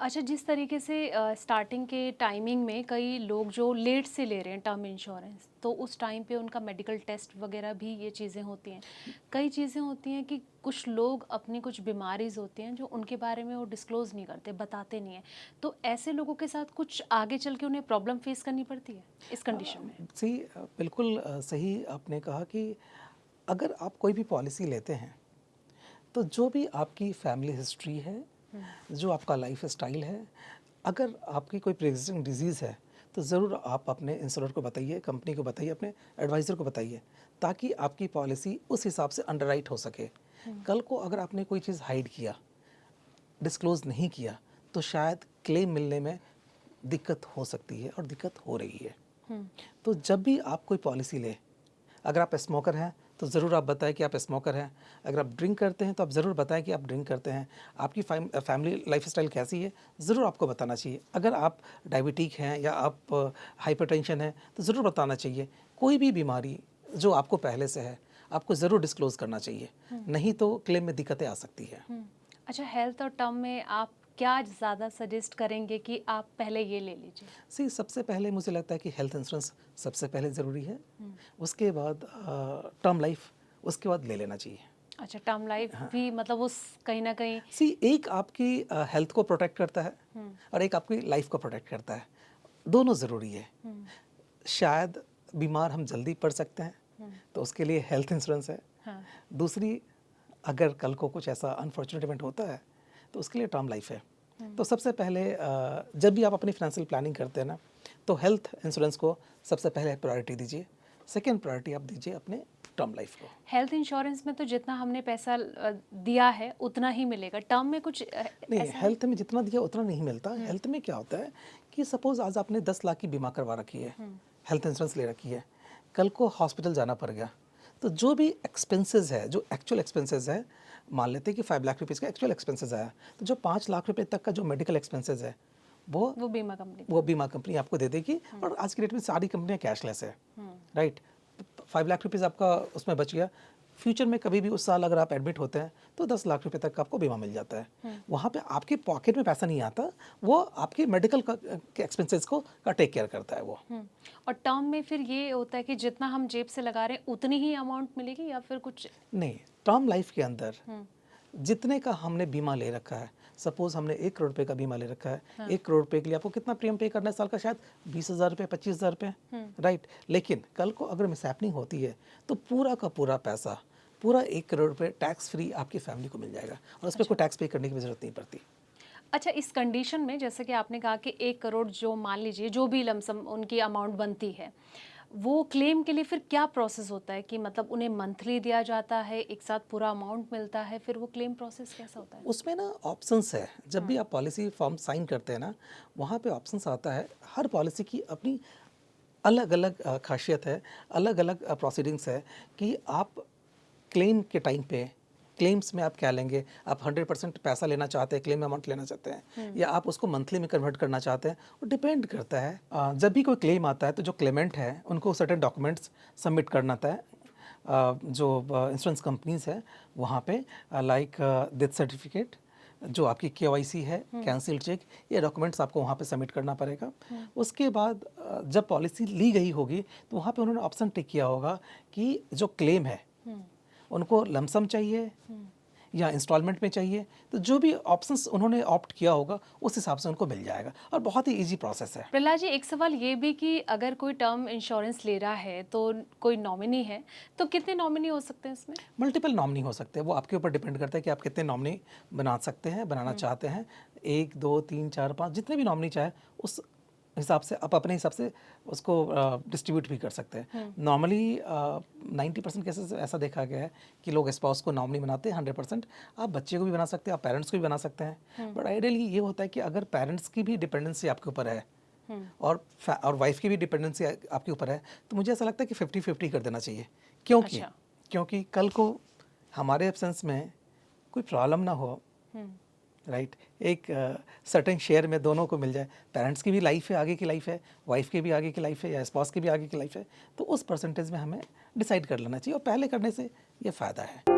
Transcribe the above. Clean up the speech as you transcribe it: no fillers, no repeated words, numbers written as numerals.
अच्छा, जिस तरीके से स्टार्टिंग के टाइमिंग में कई लोग जो लेट से ले रहे हैं टर्म इंश्योरेंस, तो उस टाइम पे उनका मेडिकल टेस्ट वगैरह भी ये चीज़ें होती हैं। कई चीज़ें होती हैं कि कुछ लोग अपनी कुछ बीमारीज़ होती हैं जो उनके बारे में वो डिस्क्लोज़ नहीं करते, बताते नहीं हैं। तो ऐसे लोगों के साथ कुछ आगे चल के उन्हें प्रॉब्लम फेस करनी पड़ती है इस कंडीशन में? सही, बिल्कुल सही आपने कहा कि अगर आप कोई भी पॉलिसी लेते हैं तो जो भी आपकी फैमिली हिस्ट्री है, जो आपका लाइफ स्टाइल है, अगर आपकी कोई प्री एग्जिस्टिंग डिजीज़ है तो ज़रूर आप अपने इंश्योरेंस को बताइए, कंपनी को बताइए, अपने एडवाइज़र को बताइए, ताकि आपकी पॉलिसी उस हिसाब से अंडरराइट हो सके। कल को अगर आपने कोई चीज़ हाइड किया, डिस्क्लोज़ नहीं किया, तो शायद क्लेम मिलने में दिक्कत हो सकती है और दिक्कत हो रही है। तो जब भी आप कोई पॉलिसी लें, अगर आप स्मोकर हैं तो ज़रूर आप बताएं कि आप स्मोकर हैं। अगर आप ड्रिंक करते हैं तो आप ज़रूर बताएं कि आप ड्रिंक करते हैं। आपकी फैमिली लाइफस्टाइल कैसी है, ज़रूर आपको बताना चाहिए। अगर आप डायबिटिक हैं या आप हाइपरटेंशन है तो ज़रूर बताना चाहिए। कोई भी बीमारी जो आपको पहले से है, आपको ज़रूर डिस्क्लोज़ करना चाहिए, नहीं तो क्लेम में दिक्कतें आ सकती है। अच्छा, हेल्थ और टर्म में आप क्या ज़्यादा सजेस्ट करेंगे कि आप पहले ये ले लीजिए? सी सबसे पहले मुझे लगता है कि हेल्थ इंश्योरेंस सबसे पहले ज़रूरी है, उसके बाद टर्म लाइफ, उसके बाद ले लेना चाहिए। अच्छा, टर्म लाइफ भी मतलब उस कहीं ना कहीं। सी एक आपकी हेल्थ को प्रोटेक्ट करता है और एक आपकी लाइफ को प्रोटेक्ट करता है, दोनों ज़रूरी है। शायद बीमार हम जल्दी पड़ सकते हैं तो उसके लिए हेल्थ इंश्योरेंस है। हाँ। दूसरी, अगर कल को कुछ ऐसा अनफॉर्चुनेट इवेंट होता है तो उसके लिए टर्म लाइफ है। तो सबसे पहले जब भी आप अपनी फाइनेंशियल प्लानिंग करते हैं ना, तो हेल्थ इंश्योरेंस को सबसे पहले प्रायोरिटी दीजिए। सेकेंड प्रायोरिटी आप दीजिए अपने टर्म लाइफ को। हेल्थ इंश्योरेंस में तो जितना हमने पैसा दिया है उतना ही मिलेगा, टर्म में कुछ नहीं, ऐसा हेल्थ में जितना दिया उतना नहीं मिलता। हेल्थ में क्या होता है कि सपोज आज आपने 10 लाख की बीमा करवा रखी है, हेल्थ इंश्योरेंस ले रखी है, कल को हॉस्पिटल जाना पड़ गया, तो जो भी एक्सपेंसेस है, जो एक्चुअल एक्सपेंसेस है, मान लेते हैं कि 5 लाख रुपीज़ का एक्चुअल एक्सपेंसेस आया, तो जो 5 लाख रुपए तक का जो मेडिकल एक्सपेंसेस है वो बीमा कंपनी आपको दे देगी। और आज की डेट में सारी कंपनियां कैशलेस है, राइट। 5 लाख रुपीज़ आपका उसमें बच गया। फ्यूचर में कभी भी उस साल अगर आप एडमिट होते हैं तो 10 लाख रुपए तक का आपको बीमा मिल जाता है। वहाँ पे आपके पॉकेट में पैसा नहीं आता, वो आपके मेडिकल के एक्सपेंसेस को का टेक केयर करता है वो। और टर्म में फिर ये होता है कि जितना हम जेब से लगा रहे हैं उतनी ही अमाउंट मिलेगी या फिर कुछ? नहीं, टर्म लाइफ के अंदर जितने का हमने बीमा ले रखा है, सपोज हमने 1 करोड़ रुपए का बीमा ले रखा है, 1 करोड़ रुपए के लिए आपको कितना प्रीमियम पे करना है साल का? शायद 20,000 रुपये, 25,000 रुपये, राइट। लेकिन कल को अगर मिसहैपनिंग होती है तो पूरा का पूरा पैसा, पूरा 1 करोड़ रुपये टैक्स फ्री आपकी फैमिली को मिल जाएगा और उस पर कोई टैक्स पे करने की जरूरत नहीं पड़ती। अच्छा, इस कंडीशन में जैसे कि आपने कहा कि 1 करोड़ जो मान लीजिए जो भी लमसम उनकी अमाउंट बनती है, वो क्लेम के लिए फिर क्या प्रोसेस होता है कि मतलब उन्हें मंथली दिया जाता है, एक साथ पूरा अमाउंट मिलता है, फिर वो क्लेम प्रोसेस कैसा होता है? उसमें ना ऑप्शंस है। जब भी आप पॉलिसी फॉर्म साइन करते हैं ना, वहाँ पे ऑप्शंस आता है। हर पॉलिसी की अपनी अलग अलग खासियत है, अलग अलग प्रोसीडिंग्स है कि आप क्लेम के टाइम पे, क्लेम्स में आप क्या लेंगे, आप 100% पैसा लेना चाहते हैं, क्लेम अमाउंट लेना चाहते हैं, या आप उसको मंथली में कन्वर्ट करना चाहते हैं, वो डिपेंड करता है। जब भी कोई क्लेम आता है तो जो क्लेमेंट है उनको सर्टेन डॉक्यूमेंट्स सबमिट करना होता है। जो इंश्योरेंस कंपनीज है वहाँ पे, लाइक डेथ सर्टिफिकेट, जो आपकी KYC है, कैंसिल चेक, ये डॉक्यूमेंट्स आपको वहाँ पे सबमिट करना पड़ेगा। उसके बाद जब पॉलिसी ली गई होगी तो वहाँ पे उन्होंने ऑप्शन टिक किया होगा कि जो क्लेम है उनको लमसम चाहिए या इंस्टॉलमेंट में चाहिए, तो जो भी ऑप्शंस उन्होंने ऑप्ट किया होगा उस हिसाब से उनको मिल जाएगा और बहुत ही इजी प्रोसेस है। प्रहलाद जी, एक सवाल ये भी कि अगर कोई टर्म इंश्योरेंस ले रहा है तो कोई नॉमिनी है, तो कितने नॉमिनी हो सकते हैं इसमें? मल्टीपल नॉमिनी हो सकते हैं, वो आपके ऊपर डिपेंड करता है कि आप कितने नॉमिनी बना सकते हैं, बनाना चाहते हैं। 1, 2, 3, 4, 5 जितने भी नॉमिनी चाहे उस हिसाब से आप अपने हिसाब से उसको डिस्ट्रीब्यूट भी कर सकते हैं। नॉर्मली 90% केसेस ऐसा देखा गया है कि लोग स्पाउस को नॉमिनी बनाते हैं। 100% आप बच्चे को भी बना सकते हैं, आप पेरेंट्स को भी बना सकते हैं। बट आइडियली ये होता है कि अगर पेरेंट्स की भी डिपेंडेंसी आपके ऊपर है और वाइफ की भी डिपेंडेंसी आपके ऊपर है, तो मुझे ऐसा लगता है कि 50-50 कर देना चाहिए। क्योंकि अच्छा। क्योंकि कल को हमारे एब्सेंस में कोई प्रॉब्लम ना हो, राइट। एक सर्टेन शेयर में दोनों को मिल जाए। पेरेंट्स की भी लाइफ है, आगे की लाइफ है, वाइफ की भी आगे की लाइफ है, या स्पाउस की भी आगे की लाइफ है, तो उस परसेंटेज में हमें डिसाइड कर लेना चाहिए और पहले करने से ये फ़ायदा है।